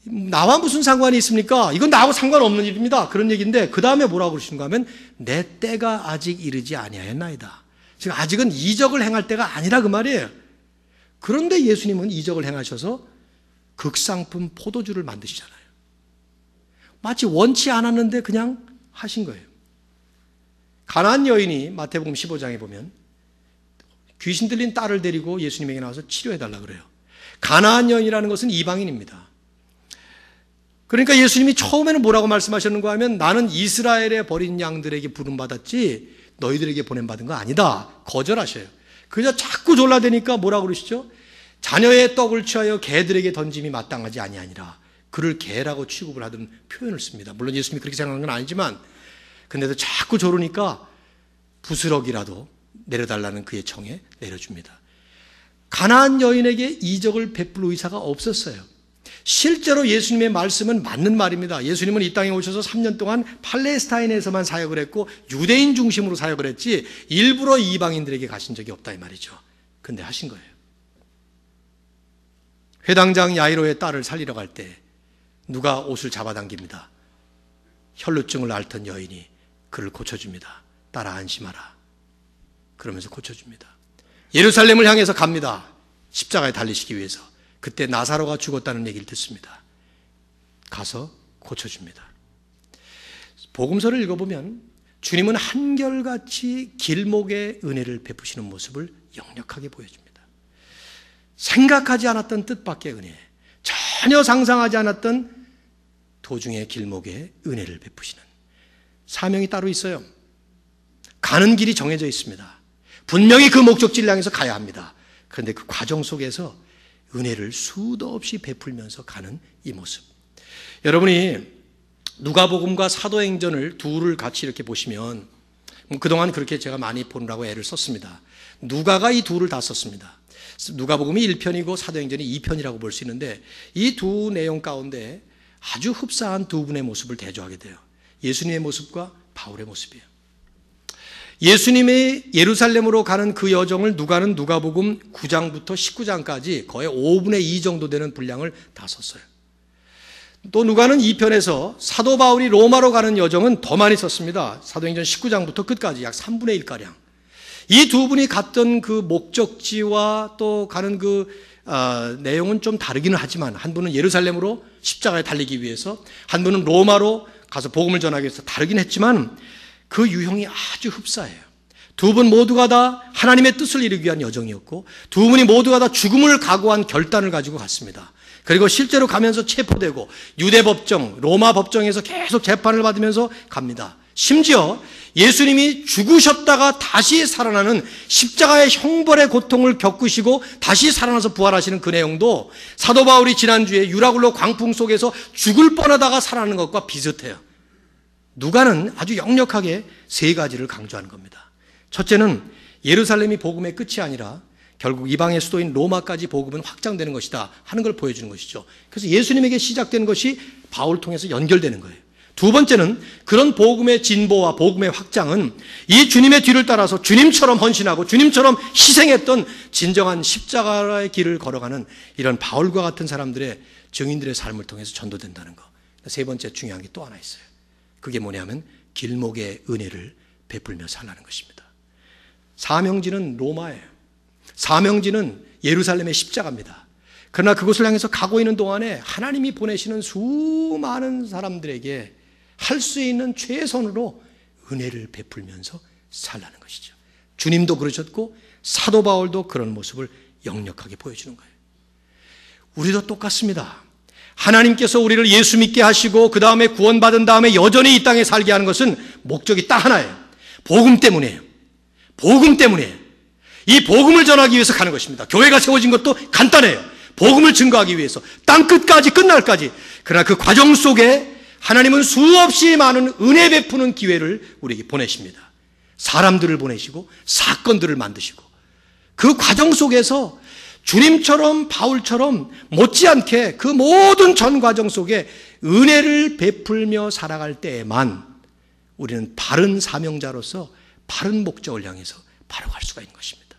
나와 무슨 상관이 있습니까? 이건 나하고 상관없는 일입니다. 그런 얘기인데 그 다음에 뭐라고 그러시는가 하면 내 때가 아직 이르지 아니하였나이다. 지금 아직은 이적을 행할 때가 아니라 그 말이에요. 그런데 예수님은 이적을 행하셔서 극상품 포도주를 만드시잖아요. 마치 원치 않았는데 그냥 하신 거예요. 가나안 여인이 마태복음 15장에 보면 귀신 들린 딸을 데리고 예수님에게 나와서 치료해달라 그래요. 가나안 여인이라는 것은 이방인입니다. 그러니까 예수님이 처음에는 뭐라고 말씀하셨는가 하면 나는 이스라엘의 버린 양들에게 부름받았지 너희들에게 보냄받은 거 아니다. 거절하셔요. 그저 자꾸 졸라대니까 뭐라고 그러시죠? 자녀의 떡을 취하여 개들에게 던짐이 마땅하지 아니하니라. 그를 개라고 취급을 하던 표현을 씁니다. 물론 예수님이 그렇게 생각하는 건 아니지만 근데도 자꾸 조르니까 부스럭이라도 내려달라는 그의 청에 내려줍니다. 가나안 여인에게 이적을 베풀 의사가 없었어요. 실제로 예수님의 말씀은 맞는 말입니다. 예수님은 이 땅에 오셔서 3년 동안 팔레스타인에서만 사역을 했고 유대인 중심으로 사역을 했지 일부러 이방인들에게 가신 적이 없다 이 말이죠. 근데 하신 거예요. 회당장 야이로의 딸을 살리러 갈 때 누가 옷을 잡아당깁니다. 혈루증을 앓던 여인이 그를 고쳐줍니다. 딸아 안심하라. 그러면서 고쳐줍니다. 예루살렘을 향해서 갑니다. 십자가에 달리시기 위해서. 그때 나사로가 죽었다는 얘기를 듣습니다. 가서 고쳐줍니다. 복음서를 읽어보면 주님은 한결같이 길목의 은혜를 베푸시는 모습을 역력하게 보여줍니다. 생각하지 않았던 뜻밖의 은혜, 전혀 상상하지 않았던 도중의 길목의 은혜를 베푸시는 사명이 따로 있어요. 가는 길이 정해져 있습니다. 분명히 그 목적지를 향해서 가야 합니다. 그런데 그 과정 속에서 은혜를 수도 없이 베풀면서 가는 이 모습. 여러분이 누가복음과 사도행전을 둘을 같이 이렇게 보시면 그동안 그렇게 제가 많이 보느라고 애를 썼습니다. 누가가 이 둘을 다 썼습니다. 누가복음이 1편이고 사도행전이 2편이라고 볼 수 있는데 이 두 내용 가운데 아주 흡사한 두 분의 모습을 대조하게 돼요. 예수님의 모습과 바울의 모습이에요. 예수님이 예루살렘으로 가는 그 여정을 누가는 누가복음 9장부터 19장까지 거의 5분의 2 정도 되는 분량을 다 썼어요. 또 누가는 2편에서 사도 바울이 로마로 가는 여정은 더 많이 썼습니다. 사도행전 19장부터 끝까지 약 3분의 1가량. 이 두 분이 갔던 그 목적지와 또 가는 그 내용은 좀 다르기는 하지만 한 분은 예루살렘으로 십자가에 달리기 위해서, 한 분은 로마로 가서 복음을 전하기 위해서 다르긴 했지만 그 유형이 아주 흡사해요. 두 분 모두가 다 하나님의 뜻을 이루기 위한 여정이었고 두 분이 모두가 다 죽음을 각오한 결단을 가지고 갔습니다. 그리고 실제로 가면서 체포되고 유대 법정, 로마 법정에서 계속 재판을 받으면서 갑니다. 심지어 예수님이 죽으셨다가 다시 살아나는 십자가의 형벌의 고통을 겪으시고 다시 살아나서 부활하시는 그 내용도 사도 바울이 지난주에 유라굴로 광풍 속에서 죽을 뻔하다가 살아나는 것과 비슷해요. 누가는 아주 역력하게 세 가지를 강조하는 겁니다. 첫째는 예루살렘이 복음의 끝이 아니라 결국 이방의 수도인 로마까지 복음은 확장되는 것이다 하는 걸 보여주는 것이죠. 그래서 예수님에게 시작된 것이 바울 통해서 연결되는 거예요. 두 번째는 그런 복음의 진보와 복음의 확장은 이 주님의 뒤를 따라서 주님처럼 헌신하고 주님처럼 희생했던 진정한 십자가의 길을 걸어가는 이런 바울과 같은 사람들의 증인들의 삶을 통해서 전도된다는 것. 세 번째 중요한 게 또 하나 있어요. 그게 뭐냐면 길목의 은혜를 베풀며 살라는 것입니다. 사명지는 로마예요. 사명지는 예루살렘의 십자가입니다. 그러나 그곳을 향해서 가고 있는 동안에 하나님이 보내시는 수많은 사람들에게 할 수 있는 최선으로 은혜를 베풀면서 살라는 것이죠. 주님도 그러셨고 사도 바울도 그런 모습을 역력하게 보여주는 거예요. 우리도 똑같습니다. 하나님께서 우리를 예수 믿게 하시고 그 다음에 구원받은 다음에 여전히 이 땅에 살게 하는 것은 목적이 딱 하나예요. 복음 때문이에요. 복음 때문이에요. 이 복음을 전하기 위해서 가는 것입니다. 교회가 세워진 것도 간단해요. 복음을 증거하기 위해서 땅 끝까지 끝날까지. 그러나 그 과정 속에 하나님은 수없이 많은 은혜 베푸는 기회를 우리에게 보내십니다. 사람들을 보내시고 사건들을 만드시고 그 과정 속에서 주님처럼 바울처럼 못지않게 그 모든 전 과정 속에 은혜를 베풀며 살아갈 때에만 우리는 바른 사명자로서 바른 목적을 향해서 바로 갈 수가 있는 것입니다.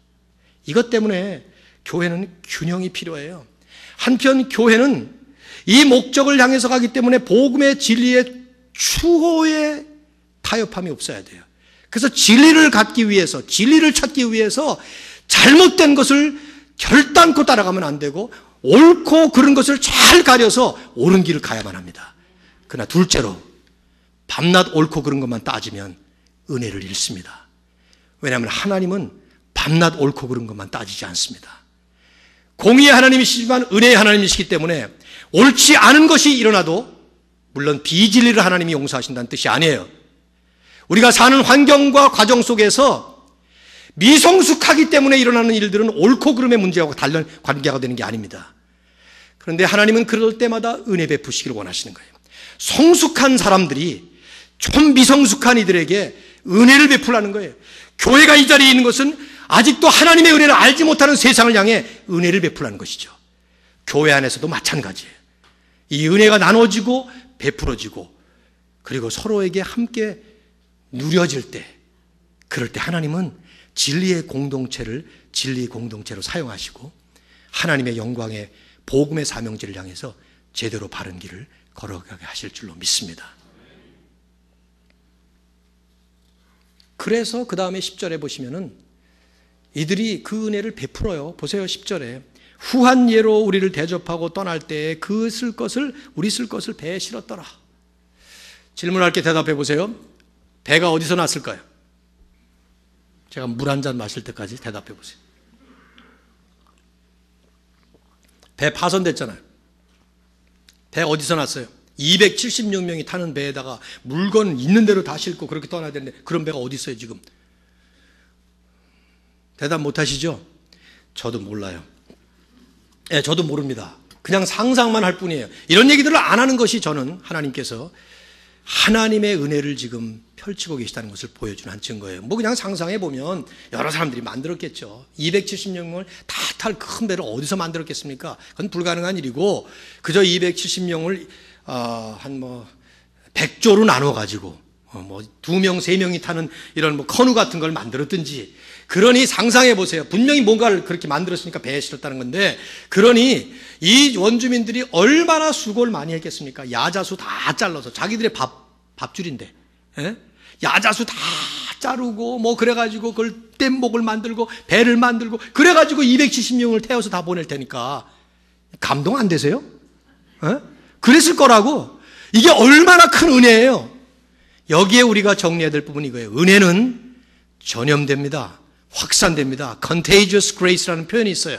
이것 때문에 교회는 균형이 필요해요. 한편 교회는 이 목적을 향해서 가기 때문에 복음의 진리의 추호에 타협함이 없어야 돼요. 그래서 진리를 갖기 위해서, 진리를 찾기 위해서 잘못된 것을 결단코 따라가면 안 되고 옳고 그른 것을 잘 가려서 옳은 길을 가야만 합니다. 그러나 둘째로 밤낮 옳고 그른 것만 따지면 은혜를 잃습니다. 왜냐하면 하나님은 밤낮 옳고 그른 것만 따지지 않습니다. 공의의 하나님이시지만 은혜의 하나님이시기 때문에 옳지 않은 것이 일어나도 물론 비진리를 하나님이 용서하신다는 뜻이 아니에요. 우리가 사는 환경과 과정 속에서 미성숙하기 때문에 일어나는 일들은 옳고 그름의 문제하고 다른 관계가 되는 게 아닙니다. 그런데 하나님은 그럴 때마다 은혜 베푸시기를 원하시는 거예요. 성숙한 사람들이 좀 미성숙한 이들에게 은혜를 베풀라는 거예요. 교회가 이 자리에 있는 것은 아직도 하나님의 은혜를 알지 못하는 세상을 향해 은혜를 베풀라는 것이죠. 교회 안에서도 마찬가지예요. 이 은혜가 나눠지고 베풀어지고 그리고 서로에게 함께 누려질 때, 그럴 때 하나님은 진리의 공동체를 진리의 공동체로 사용하시고 하나님의 영광의 복음의 사명지를 향해서 제대로 바른 길을 걸어가게 하실 줄로 믿습니다. 그래서 그 다음에 10절에 보시면은 이들이 그 은혜를 베풀어요. 보세요, 10절에. 후한 예로 우리를 대접하고 떠날 때에 우리 쓸 것을 배에 실었더라. 질문할 게 대답해 보세요. 배가 어디서 났을까요? 제가 물 한 잔 마실 때까지 대답해 보세요. 배 파손됐잖아요. 배 어디서 났어요? 276명이 타는 배에다가 물건 있는 대로 다 싣고 그렇게 떠나야 되는데 그런 배가 어디 있어요 지금? 대답 못 하시죠? 저도 몰라요. 저도 모릅니다. 그냥 상상만 할 뿐이에요. 이런 얘기들을 안 하는 것이 저는 하나님께서 하나님의 은혜를 지금 펼치고 계시다는 것을 보여주는 한 증거예요. 뭐 그냥 상상해 보면 여러 사람들이 만들었겠죠. 276명을 다 탈 큰 배를 어디서 만들었겠습니까? 그건 불가능한 일이고 그저 270명을 한 100조로 나눠 가지고 2명, 3명이 타는 이런 커누 같은 걸 만들었든지, 그러니 상상해 보세요. 분명히 뭔가를 그렇게 만들었으니까 배에 실었다는 건데, 그러니 이 원주민들이 얼마나 수고를 많이 했겠습니까? 야자수 다 잘라서 자기들의 밥줄인데, 야자수 다 자르고 그래가지고 그걸 뗏목을 만들고 배를 만들고 그래가지고 270명을 태워서 다 보낼 테니까 감동 안 되세요? 그랬을 거라고. 이게 얼마나 큰 은혜예요. 여기에 우리가 정리해야 될 부분이 이거예요. 은혜는 전염됩니다. 확산됩니다. contagious grace라는 표현이 있어요.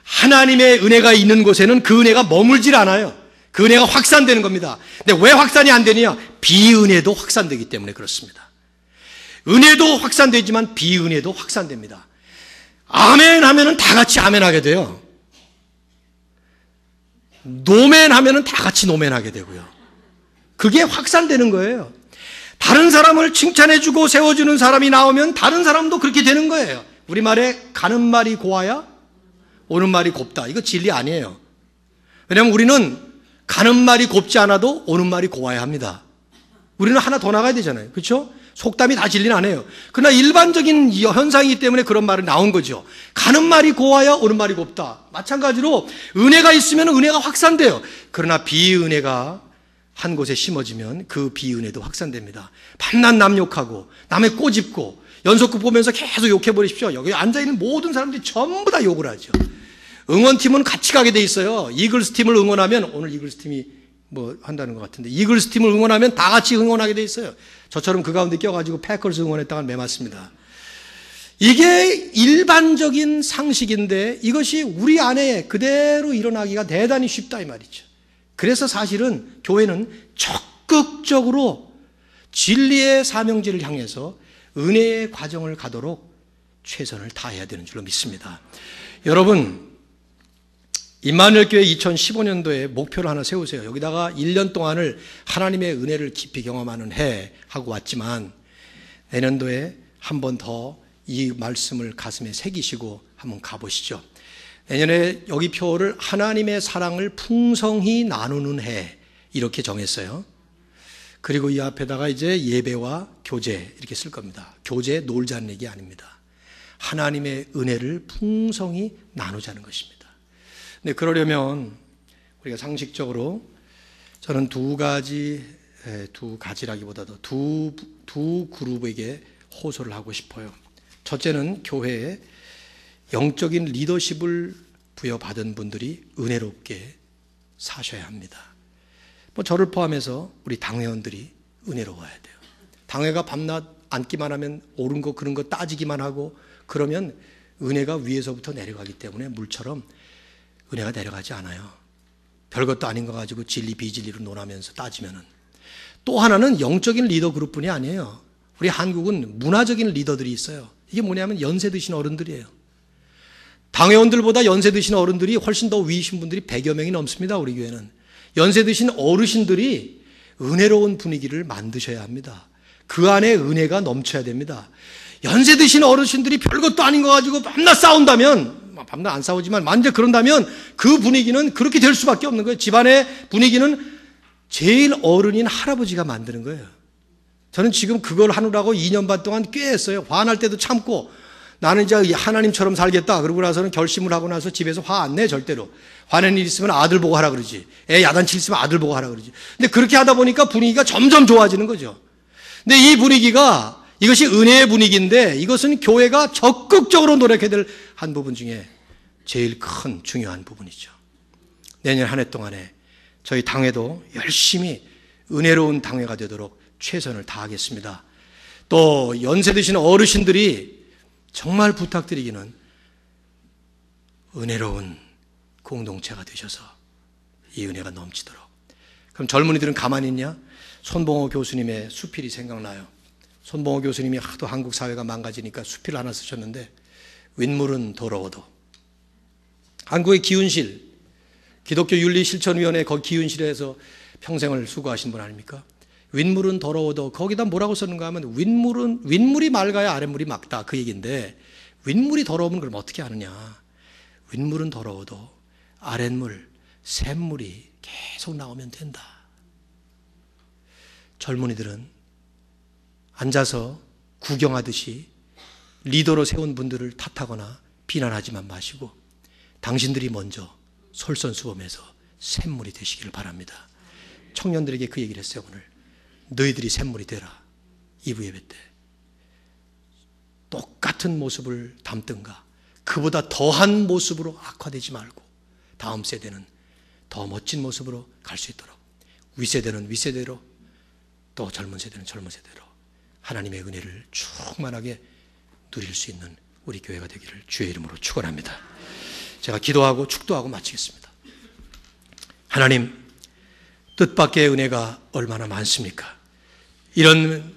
하나님의 은혜가 있는 곳에는 그 은혜가 머물질 않아요. 그 은혜가 확산되는 겁니다. 근데 왜 확산이 안 되느냐? 비은혜도 확산되기 때문에 그렇습니다. 은혜도 확산되지만 비은혜도 확산됩니다. 아멘 하면은 다 같이 아멘 하게 돼요. 노멘 하면은 다 같이 노멘 하게 되고요. 그게 확산되는 거예요. 다른 사람을 칭찬해주고 세워주는 사람이 나오면 다른 사람도 그렇게 되는 거예요. 우리말에 가는 말이 고와야 오는 말이 곱다. 이거 진리 아니에요. 왜냐하면 우리는 가는 말이 곱지 않아도 오는 말이 고와야 합니다. 우리는 하나 더 나가야 되잖아요. 그렇죠? 속담이 다 진리는 아니에요. 그러나 일반적인 현상이기 때문에 그런 말이 나온 거죠. 가는 말이 고와야 오는 말이 곱다. 마찬가지로 은혜가 있으면 은혜가 확산돼요. 그러나 비은혜가 한 곳에 심어지면 그 비은혜도 확산됩니다. 밤낮 남 욕하고 남의 꼬집고 연속극 보면서 계속 욕해버리십시오. 여기 앉아있는 모든 사람들이 전부 다 욕을 하죠. 응원팀은 같이 가게 돼 있어요. 이글스 팀을 응원하면, 오늘 이글스 팀이 한다는 것 같은데, 이글스 팀을 응원하면 다 같이 응원하게 돼 있어요. 저처럼 그 가운데 껴가지고 패커스 응원했다가 매맞습니다. 이게 일반적인 상식인데 이것이 우리 안에 그대로 일어나기가 대단히 쉽다 이 말이죠. 그래서 사실은 교회는 적극적으로 진리의 사명지를 향해서 은혜의 과정을 가도록 최선을 다해야 되는 줄로 믿습니다. 여러분, 임마누엘 교회 2015년도에 목표를 하나 세우세요. 여기다가 1년 동안을 하나님의 은혜를 깊이 경험하는 해 하고 왔지만, 내년도에 한 번 더 이 말씀을 가슴에 새기시고 한번 가보시죠. 내년에 여기 표를 하나님의 사랑을 풍성히 나누는 해, 이렇게 정했어요. 그리고 이 앞에다가 이제 예배와 교제 이렇게 쓸 겁니다. 교제 놀자는 얘기 아닙니다. 하나님의 은혜를 풍성히 나누자는 것입니다. 근데 그러려면 우리가 상식적으로 저는 두 가지라기보다도 두 그룹에게 호소를 하고 싶어요. 첫째는 교회에 영적인 리더십을 부여받은 분들이 은혜롭게 사셔야 합니다. 저를 포함해서 우리 당회원들이 은혜로워야 돼요. 당회가 밤낮 앉기만 하면 옳은 거 그런 거 따지기만 하고 그러면 은혜가 위에서부터 내려가기 때문에 물처럼 은혜가 내려가지 않아요. 별것도 아닌 거 가지고 진리 비진리로 논하면서 따지면은. 또 하나는 영적인 리더 그룹뿐이 아니에요. 우리 한국은 문화적인 리더들이 있어요. 이게 뭐냐면 연세 드신 어른들이에요. 당회원들보다 연세 드신 어른들이 훨씬 더 위이신 분들이 100여 명이 넘습니다. 우리 교회는. 연세 드신 어르신들이 은혜로운 분위기를 만드셔야 합니다. 그 안에 은혜가 넘쳐야 됩니다. 연세 드신 어르신들이 별것도 아닌 거 가지고 밤낮 싸운다면, 밤낮 안 싸우지만 만약 그런다면 그 분위기는 그렇게 될 수밖에 없는 거예요. 집안의 분위기는 제일 어른인 할아버지가 만드는 거예요. 저는 지금 그걸 하느라고 2년 반 동안 꽤 했어요. 화날 때도 참고 나는 이제 하나님처럼 살겠다. 그러고 나서는 결심을 하고 나서 집에서 화 안 내, 절대로. 화내는 일 있으면 아들 보고 하라 그러지. 애 야단칠 있으면 아들 보고 하라 그러지. 근데 그렇게 하다 보니까 분위기가 점점 좋아지는 거죠. 근데 이 분위기가, 이것이 은혜의 분위기인데 이것은 교회가 적극적으로 노력해야 될 한 부분 중에 제일 큰 중요한 부분이죠. 내년 한 해 동안에 저희 당회도 열심히 은혜로운 당회가 되도록 최선을 다하겠습니다. 또 연세 드신 어르신들이 정말 부탁드리기는 은혜로운 공동체가 되셔서 이 은혜가 넘치도록. 그럼 젊은이들은 가만히 있냐? 손봉호 교수님의 수필이 생각나요. 손봉호 교수님이 하도 한국 사회가 망가지니까 수필을 하나 쓰셨는데, 윗물은 더러워도. 한국의 기운실, 기독교 윤리실천위원회 거기 기운실에서 평생을 수고하신 분 아닙니까? 윗물은 더러워도, 거기다 뭐라고 썼는가 하면 윗물이 맑아야 아랫물이 맑다, 그 얘기인데, 윗물이 더러우면 그럼 어떻게 하느냐? 윗물은 더러워도 아랫물, 샘물이 계속 나오면 된다. 젊은이들은 앉아서 구경하듯이 리더로 세운 분들을 탓하거나 비난하지만 마시고 당신들이 먼저 솔선수범해서 샘물이 되시기를 바랍니다. 청년들에게 그 얘기를 했어요. 오늘 너희들이 샘물이 되라. 2부 예배 때 똑같은 모습을 담든가 그보다 더한 모습으로 악화되지 말고 다음 세대는 더 멋진 모습으로 갈 수 있도록, 윗세대는 윗세대로, 또 젊은 세대는 젊은 세대로 하나님의 은혜를 충만하게 누릴 수 있는 우리 교회가 되기를 주의 이름으로 축원합니다. 제가 기도하고 축도하고 마치겠습니다. 하나님, 뜻밖의 은혜가 얼마나 많습니까? 이런